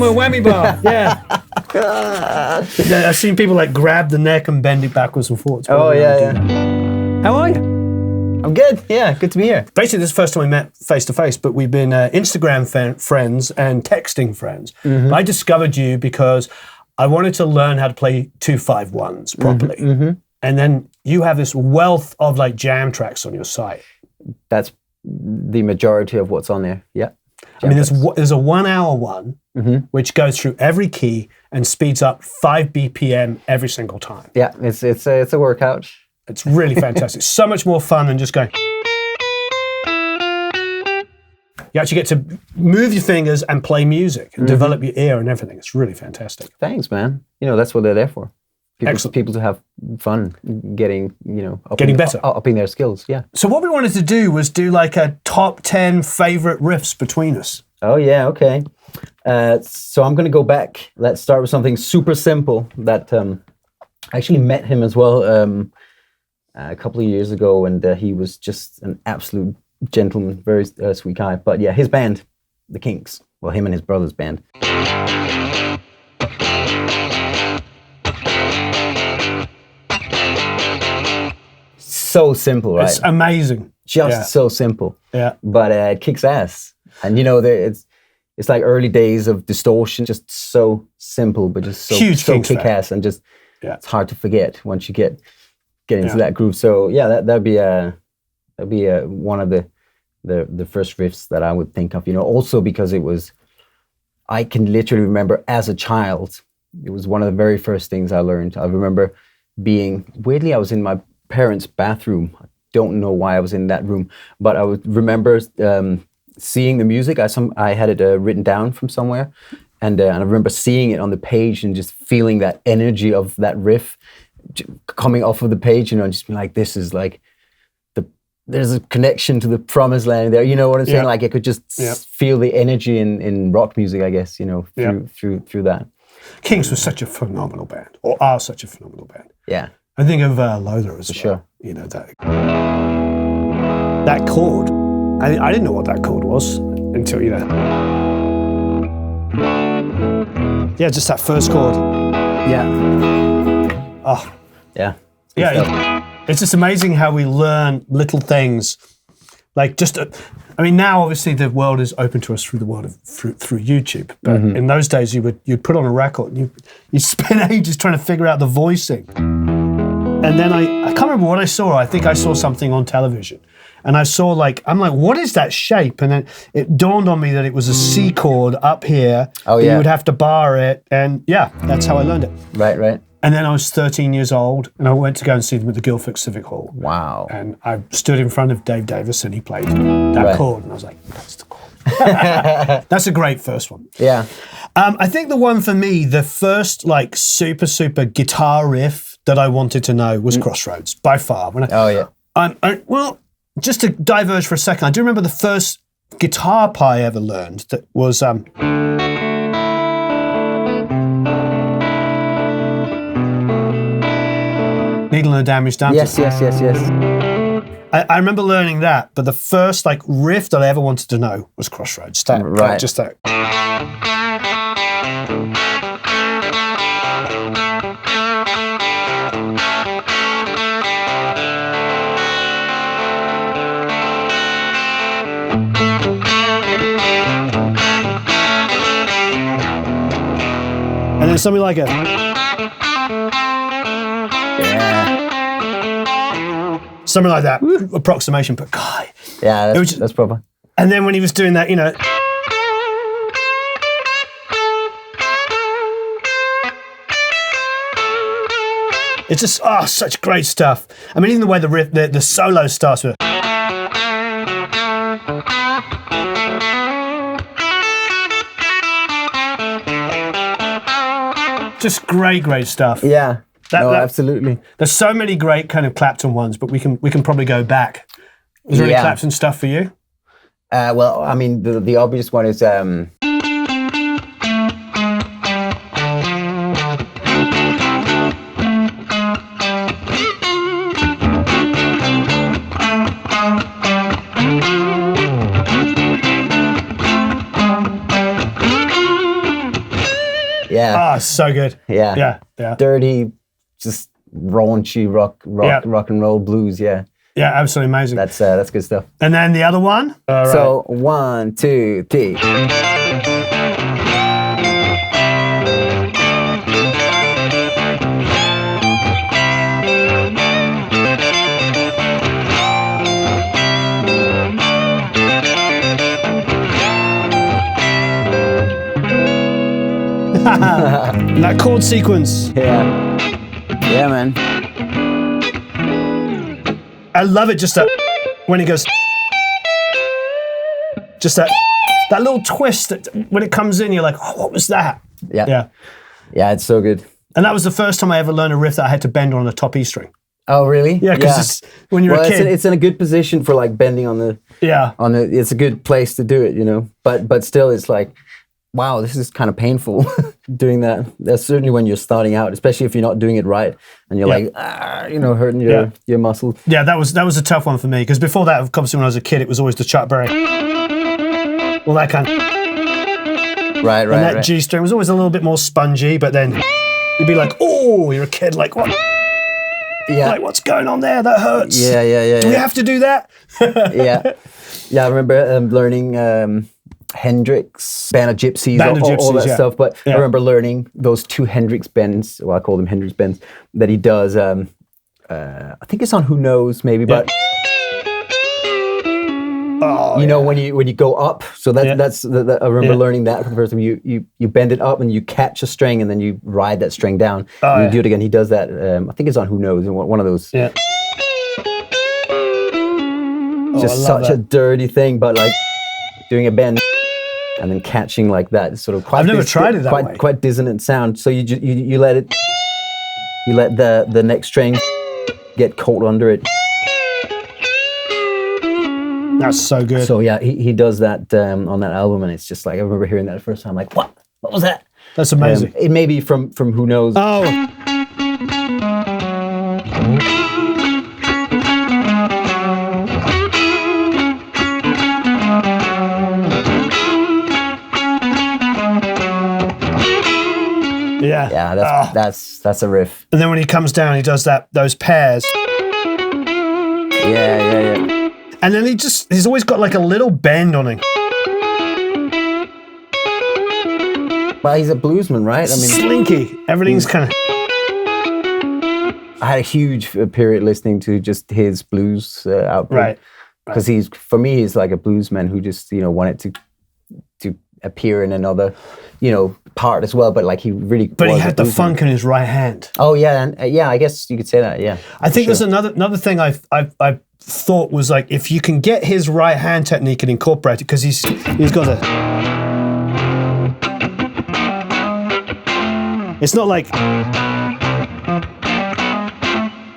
him a whammy bar. Yeah. I've seen people like grab the neck and bend it backwards and forwards. Oh, yeah. How are you? I'm good. Yeah, good to be here. Basically, this is the first time we met face to face, but we've been Instagram friends and texting friends. Mm-hmm. I discovered you because I wanted to learn how to play 2-5-1s properly. Mm-hmm. And then you have this wealth of like jam tracks on your site. That's the majority of what's on there. Yeah. I mean, there's a 1 hour one, mm-hmm. which goes through every key and speeds up 5 BPM every single time. Yeah, it's a workout. It's really fantastic. So much more fun than just going. You actually get to move your fingers and play music and develop your ear and everything. It's really fantastic. Thanks, man. That's what they're there for. People to have fun getting, better. Upping their skills, yeah. So what we wanted to do was do like a top 10 favorite riffs between us. Oh, yeah, okay. So I'm going to go back. Let's start with something super simple that I actually met him as well a couple of years ago, and he was just an absolute gentleman, very sweet guy. But yeah, his band, the Kinks, well, him and his brother's band. So simple, right? It's amazing. Just so simple. Yeah. But it kicks ass. And it's like early days of distortion, just so simple, but just so kick ass, and just it's hard to forget once you get into that groove. So yeah, that'd be one of the first riffs that I would think of. Also because I can literally remember as a child, it was one of the very first things I learned. I remember I was in my parents' bathroom. I don't know why I was in that room, but I would remember seeing the music. I had it written down from somewhere, and I remember seeing it on the page and just feeling that energy of that riff coming off of the page, and just being like, this is like there's a connection to the promised land there. You know what I'm saying? Like I could just feel the energy in rock music, I guess, through that. Kinks was such a phenomenal band, or are such a phenomenal band. Yeah. I think of Lothar as well. Sure. That chord. I didn't know what that chord was until, just that first chord. Yeah. Oh. Yeah. Yeah. It's just amazing how we learn little things. Like now obviously the world is open to us through YouTube. But in those days you'd put on a record and you'd spend ages trying to figure out the voicing. And then I can't remember what I saw. I think I saw something on television. And I saw I'm like, what is that shape? And then it dawned on me that it was a C chord up here. Oh, yeah. You would have to bar it. And that's how I learned it. Right. And then I was 13 years old and I went to go and see them at the Guildford Civic Hall. Wow. And I stood in front of Dave Davis and he played that chord. And I was like, that's the chord. That's a great first one. Yeah. I think the one for me, the first super, super guitar riff that I wanted to know was Crossroads, by far. Well, just to diverge for a second, I do remember the first guitar part I ever learned that was Needle and a Damaged Dancer. Yes. I remember learning that, but the first riff that I ever wanted to know was Crossroads. Just that. And then something like something like that approximation, but God. Yeah, that's proper. And then when he was doing that, it's just such great stuff. I mean, even the way the riff, the solo starts with. Just great stuff. Yeah. Absolutely. There's so many great kind of Clapton ones, but we can probably go back. Is there any Clapton stuff for you? Well, I mean, the obvious one is it's so good. Yeah. Dirty, just raunchy rock and roll blues. Yeah. Yeah, absolutely amazing. That's good stuff. And then the other one. So 1, 2, 3. That chord sequence. Yeah, man. I love it. Just when he goes, just that little twist when it comes in. You're like, oh, what was that? Yeah. It's so good. And that was the first time I ever learned a riff that I had to bend on the top E string. Oh, really? Yeah, because when you're a kid, it's in a good position for like bending on the. Yeah. It's a good place to do it, you know. But still, it's like, wow, this is kind of painful doing that. That's certainly when you're starting out, especially if you're not doing it right, and you're like, hurting your muscles. Yeah, that was a tough one for me, because before that, obviously, when I was a kid, it was always the Chuck Berry. Well, that kind of. Right. And that G string was always a little bit more spongy, but then you'd be like, oh, you're a kid, like, what? Yeah. Like, what's going on there? That hurts. Yeah. Do we have to do that? Yeah, I remember learning Hendrix, Band of Gypsies, all that stuff. But I remember learning those 2 Hendrix bends, well, I call them Hendrix bends, that he does. I think it's on Who Knows, maybe, but when you go up. So that's I remember learning that for the first time. You bend it up and you catch a string and then you ride that string down. And you do it again. He does that. I think it's on Who Knows, one of those. Yeah. Just such a dirty thing, but like doing a bend and then catching like that sort of quite. I've never tried it that way. Quite dissonant sound. So you let it, you let the next string get caught under it. That's so good. So yeah, he does that on that album, and it's just like I remember hearing that the first time, like what was that? That's amazing. It may be from Who Knows. Oh. Yeah, that's a riff. And then when he comes down, he does those pairs. Yeah. And then he's always got like a little bend on him. Well, he's a bluesman, right? I mean, slinky. Everything's kind of. I had a huge period listening to just his blues output. Right. Because he's like a bluesman who just wanted to appear in another part as well, but like he really. But he had the funk in his right hand. Oh yeah, and I guess you could say that. Yeah. I think there's another thing I thought was like if you can get his right hand technique and incorporate it, because he's got a. It's not like.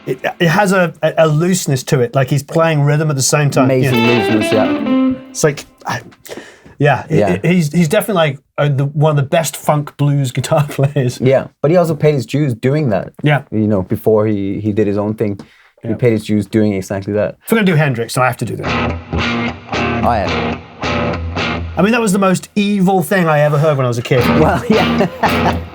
It has a looseness to it, like he's playing rhythm at the same time. Amazing looseness, yeah. It's like. He's definitely like one of the best funk blues guitar players. Yeah, but he also paid his dues doing that. Yeah. Before he did his own thing, he paid his dues doing exactly that. If we're going to do Hendrix, I have to do that. Oh, yeah. I mean, that was the most evil thing I ever heard when I was a kid. Well, yeah.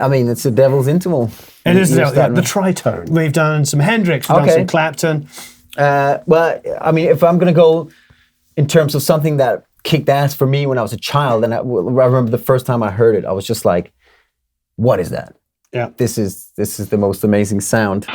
I mean, it's the devil's interval. It is the tritone. We've done some Hendrix, we've done some Clapton. Well, I mean, if I'm going to go in terms of something that kicked ass for me when I was a child, and I remember the first time I heard it, I was just like, what is that? Yeah. This is the most amazing sound.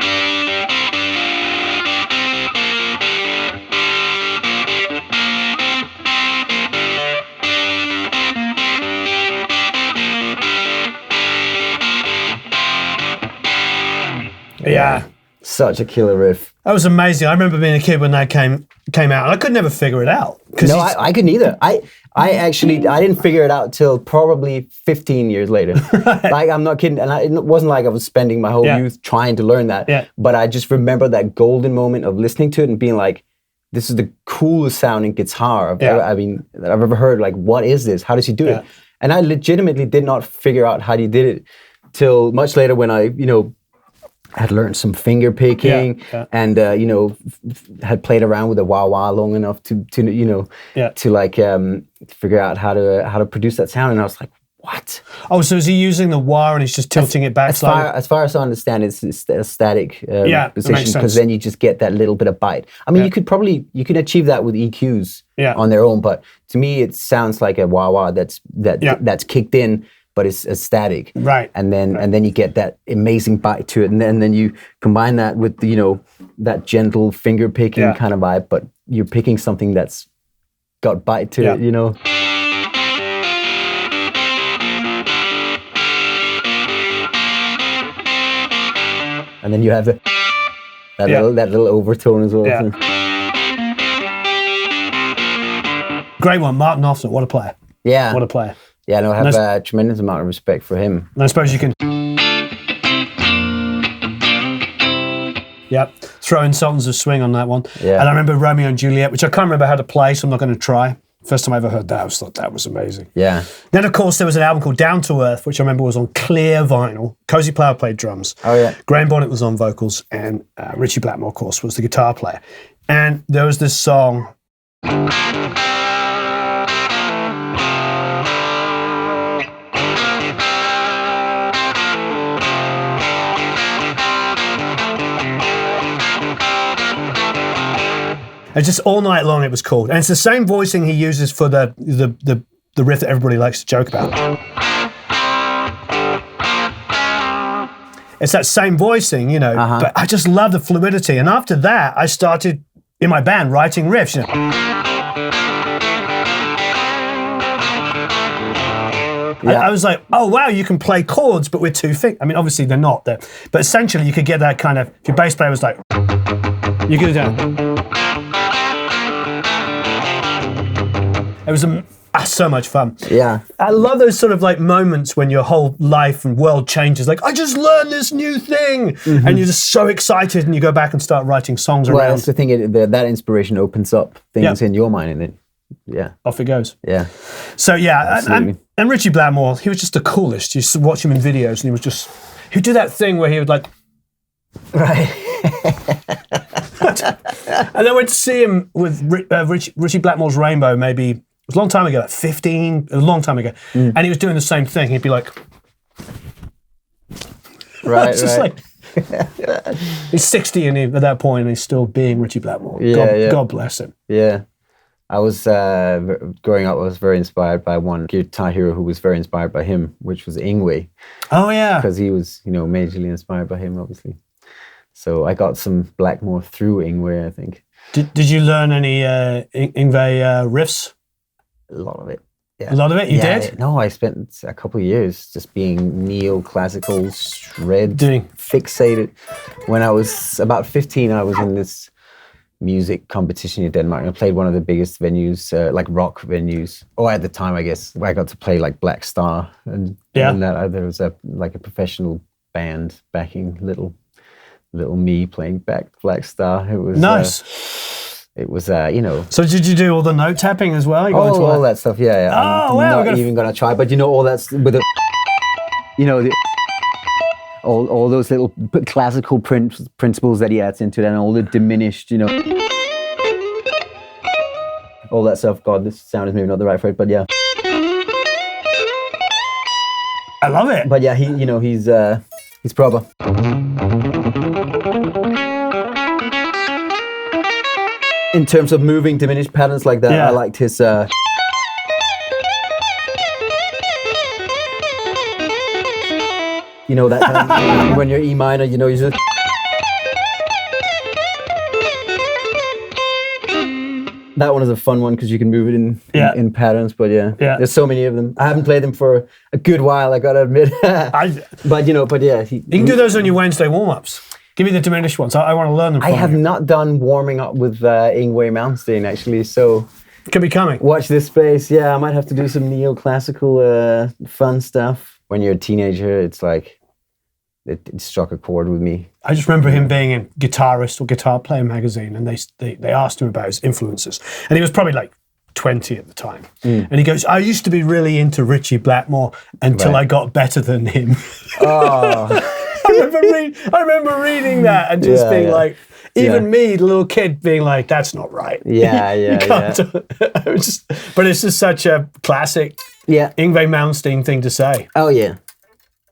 Yeah. Such a killer riff. That was amazing. I remember being a kid when that came out, and I could never figure it out. No, I couldn't either. I didn't figure it out till probably 15 years later. Right. Like, I'm not kidding. And it wasn't like I was spending my whole youth trying to learn that. Yeah. But I just remember that golden moment of listening to it and being like, this is the coolest sounding guitar I've ever heard. Like, what is this? How does he do it? And I legitimately did not figure out how he did it till much later when I, had learned some finger picking, and you know, had played around with the wah-wah long enough to you know, to like figure out how to produce that sound. And I was like, what? Oh, so is he using the wah and he's just tilting it back? As far as I understand, it's a static position, because then you just get that little bit of bite. I mean, you could achieve that with EQs on their own, but to me, it sounds like a wah-wah that's kicked in, but it's a static. Right. And then you get that amazing bite to it, and then you combine that with the, you know, that gentle finger picking kind of vibe, but you're picking something that's got bite to it, you know. And then you have that little overtone as well. Yeah. Great one, Martin Offset. What a player. Yeah. What a player. Yeah, no, I have a tremendous amount of respect for him. And I suppose you can throw in Sultans of Swing on that one. Yeah. And I remember Romeo and Juliet, which I can't remember how to play, so I'm not going to try. First time I ever heard that, I thought that was amazing. Yeah. Then, of course, there was an album called Down to Earth, which I remember was on clear vinyl. Cozy Plower played drums. Oh, yeah. Graham Bonnet was on vocals, and Richie Blackmore, of course, was the guitar player. And there was this song. It's just All Night Long, it was called. And it's the same voicing he uses for the riff that everybody likes to joke about. It's that same voicing, you know, but I just love the fluidity. And after that, I started, in my band, writing riffs. You know. I was like, oh, wow, you can play chords, but with 2 fingers. I mean, obviously, they're not there. But essentially, you could get that kind of, if your bass player was like, you could have done. It was so much fun. Yeah. I love those sort of like moments when your whole life and world changes. Like, I just learned this new thing. And you're just so excited and you go back and start writing songs around. Well, that's the thing, that inspiration opens up things in your mind, and then, off it goes. Yeah. So, and Richie Blackmore, he was just the coolest. You used to watch him in videos and he'd do that thing where he would like... Right. And I went to see him with Richie Blackmore's Rainbow, maybe, it was a long time ago, like 15, a long time ago. And he was doing the same thing. He'd be like... Right, it's just like... He's 60 at that point and he's still being Richie Blackmore. God bless him. Yeah. I was, growing up, I was very inspired by one guitar hero who was very inspired by him, which was Yngwie. Oh, yeah. Because he was, you know, majorly inspired by him, obviously. So I got some Blackmore through Yngwie, I think. Did you learn any Yngwie riffs? A lot of it. Yeah. A lot of it? You did? No, I spent a couple of years just being Neoclassical Shred fixated. When I was about 15, I was in this music competition in Denmark. I played one of the biggest venues, like rock venues. Or at the time, I guess, where I got to play like Black Star. And that, there was a professional band backing little me playing Black Star. It was nice. It was, you know. So did you do all the note tapping as well? All that stuff, yeah. Oh, wow. I'm not even going to try, but you know, all that's with the, you know, all those little classical principles that he adds into it, and all the diminished, you know, all that stuff. God, this sound is maybe not the right phrase, but yeah. I love it. But yeah, he's proper. In terms of moving diminished patterns like that, I liked his... you know, that kind of, when you're E minor, you know, you just... That one is a fun one because you can move it in patterns, but there's so many of them. I haven't played them for a good while, I gotta admit. But yeah. You can do those on your Wednesday warm-ups. Give me the diminished ones. I want to learn them from you. I have not done warming up with Yngwie Malmsteen, actually, so... Could be coming. Watch this space. Yeah, I might have to do some neoclassical fun stuff. When you're a teenager, it's like, it struck a chord with me. I just remember him being in Guitarist or Guitar Player magazine, and they asked him about his influences. And he was probably like 20 at the time. And he goes, I used to be really into Richie Blackmore until I got better than him. Oh... I remember reading that and just being like, even me, the little kid, being like, "That's not right." But it's just such a classic, Yngwie Malmsteen thing to say. Oh yeah,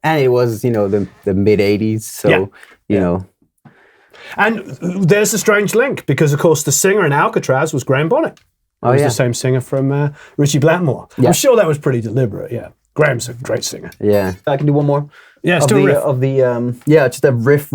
and it was the mid '80s, so you know. And there's a strange link because, of course, the singer in Alcatraz was Graham Bonnet. He was the same singer from Richie Blackmore. Yeah. I'm sure that was pretty deliberate. Yeah, Graham's a great singer. Yeah, I can do one more. Yeah, let's do a riff. Of the just a riff.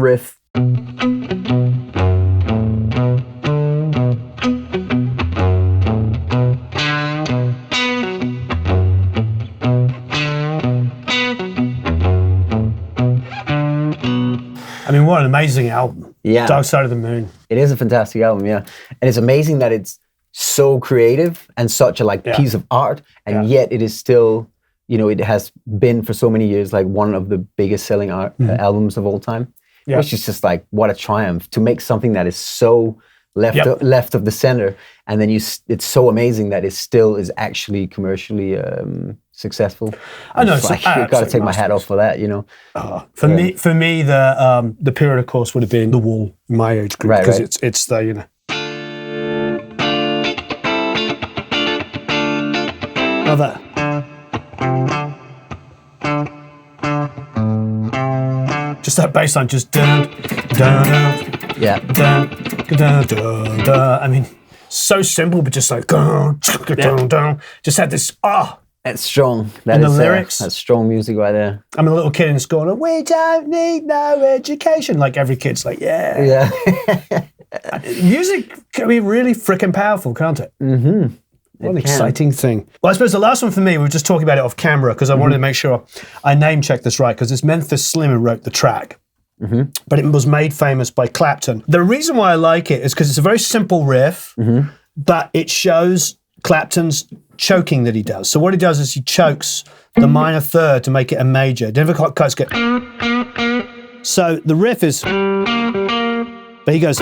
I mean, what an amazing album. Yeah. Dark Side of the Moon. It is a fantastic album, yeah. And it's amazing that it's so creative and such a piece of art, and yet it is still, it has been for so many years one of the biggest selling albums of all time. Yeah. Which is just what a triumph to make something that is so left of the center, and then it's so amazing that it still is actually commercially successful. I know. You've got to take my hat off for that, For me, the period, of course, would have been The Wall in my age group, because it's the Love that. Just that bass line, just dun, dun, dun, dun, dun, dun, dun. I mean, so simple, but just dun, dun, dun. Just had this, That's strong. And the lyrics. That's strong music right there. I'm a little kid in school, and we don't need no education. Every kid's yeah. Music can be really freaking powerful, can't it? Mm-hmm. What an exciting thing. Well, I suppose the last one for me, we were just talking about it off camera because I wanted to make sure I name check this right, because it's Memphis Slim who wrote the track. Mm-hmm. But it was made famous by Clapton. The reason why I like it is because it's a very simple riff, but it shows Clapton's choking that he does. So what he does is he chokes the minor third to make it a major. It never quite get. So the riff is, but he goes.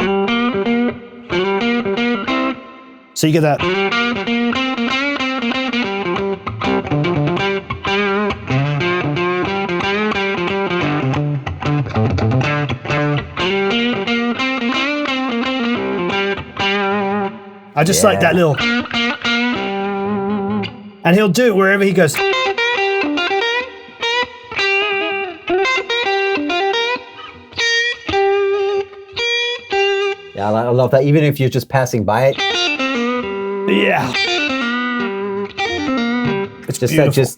So you get that. I just like that little, and he'll do it wherever he goes. Yeah, I love that. Even if you're just passing by it. Yeah. It's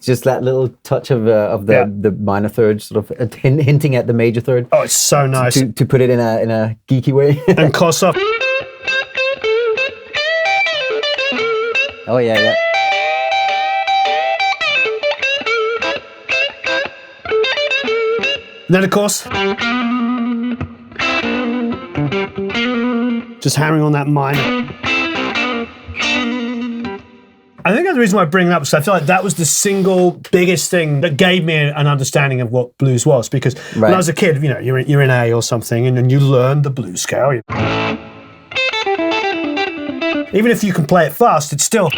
just that little touch of the minor third, sort of hinting at the major third. Oh, it's so nice to put it in a geeky way. And Kosoff. Oh yeah. Then of course, just hammering on that minor. I think the reason why I bring it up is I feel like that was the single biggest thing that gave me an understanding of what blues was. Because when I was a kid, you're in A or something, and then you learn the blues scale. Even if you can play it fast, it's still.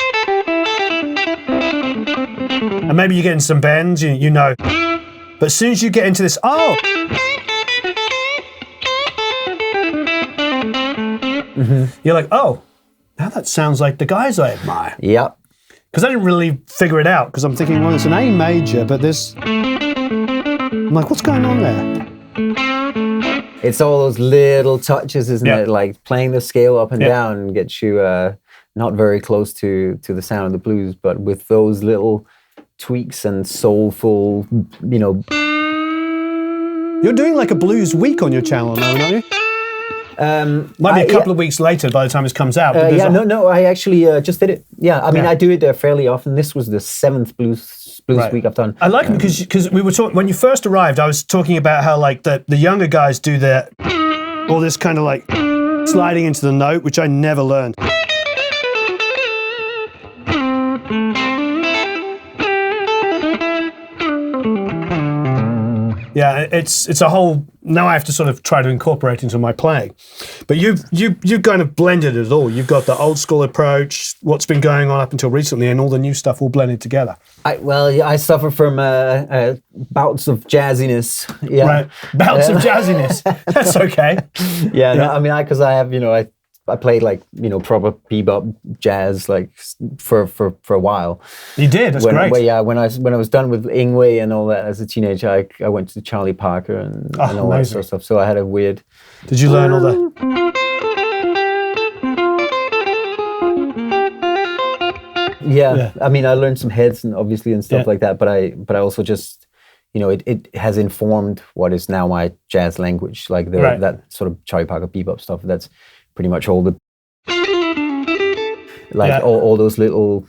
And maybe you get in some bends, you know. But as soon as you get into this, you're like, now that sounds like the guys I admire. Yep. Because I didn't really figure it out, because I'm thinking, well, it's an A major, but this. I'm like, what's going on there? It's all those little touches, isn't it? Like playing the scale up and down gets you not very close to the sound of the blues, but with those little tweaks and soulful, You're doing like a blues week on your channel now, aren't you? Might be a couple of weeks later by the time this comes out. No, I actually just did it. Yeah, I mean, I do it fairly often. This was the 7th blues week I've done. I like it because we were talking, when you first arrived, I was talking about how like the younger guys do all this kind of like sliding into the note, which I never learned. Yeah, it's a whole. Now I have to sort of try to incorporate into my playing. But you've kind of blended it all. You've got the old school approach, what's been going on up until recently, and all the new stuff all blended together. I suffer from bouts of jazziness. Yeah. Right, bouts of jazziness. That's okay. Yeah, no, I mean, because I have, I played like, proper bebop jazz like for a while. You did. That's great. When I was done with Yngwie and all that as a teenager, I went to Charlie Parker and all that sort of stuff. So I had a weird. Did you learn all the? Yeah, I mean, I learned some heads and obviously and stuff like that. But I also just, it has informed what is now my jazz language, like that sort of Charlie Parker bebop stuff. That's pretty much all the all those little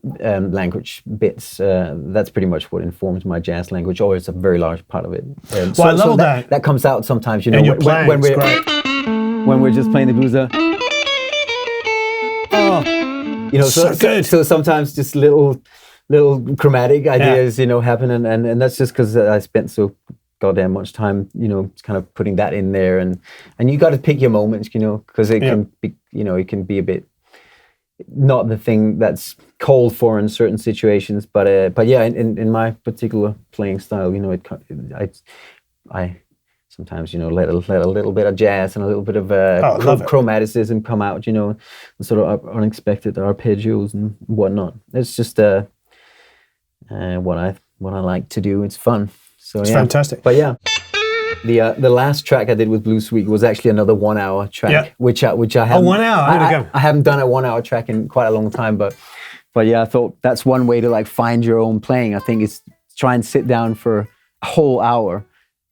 language bits. That's pretty much what informs my jazz language, or it's a very large part of it. I love that. That comes out sometimes, when we're just playing the blues. So good. So sometimes just little chromatic ideas, happen, and that's just because I spent so goddamn much time, kind of putting that in there, and you got to pick your moments, because it can be, it can be a bit not the thing that's called for in certain situations, but yeah, in my particular playing style, I sometimes let a little bit of jazz and a little bit of chromaticism come out, and sort of unexpected arpeggios and whatnot. It's just what I like to do. It's fun. So it's fantastic. But yeah, the last track I did with Blues Week was actually another 1 hour track, which I haven't. 1 hour. I haven't done a 1 hour track in quite a long time, but yeah, I thought that's one way to like find your own playing. I think is try and sit down for a whole hour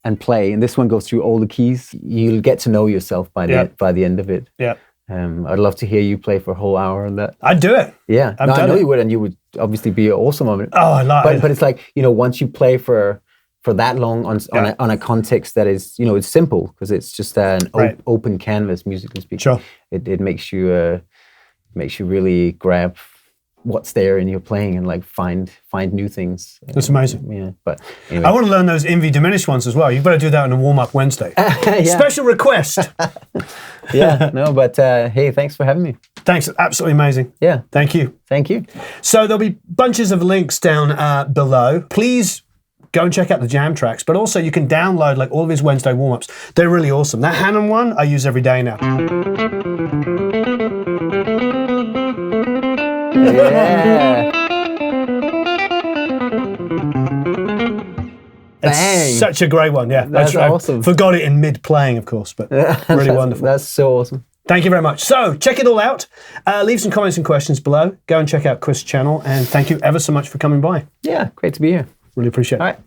and play. And this one goes through all the keys. You'll get to know yourself by the end of it. Yeah. I'd love to hear you play for a whole hour on that. I'd do it. Yeah, I know you would, and you would obviously be awesome on it. Oh, I love it. But it's like, once you play for that long on a context that is, it's simple because it's just an open canvas, musically speaking. Sure. It makes you really grab what's there in your playing and like find new things. That's amazing. Yeah, but anyway. I want to learn those Yngwie diminished ones as well. You've got to do that on a warm-up Wednesday. Special request. Yeah, no, but hey, thanks for having me. Thanks, absolutely amazing. Yeah. Thank you. Thank you. So there'll be bunches of links down below. Please go and check out the jam tracks, but also you can download like all of his Wednesday warm-ups. They're really awesome. That Hannon one I use every day now. Yeah. It's such a great one, yeah. That's awesome. I forgot it in mid-playing, of course, but really wonderful. That's so awesome. Thank you very much. So, check it all out. Leave some comments and questions below. Go and check out Quist's channel, and thank you ever so much for coming by. Yeah, great to be here. Really appreciate it. All right.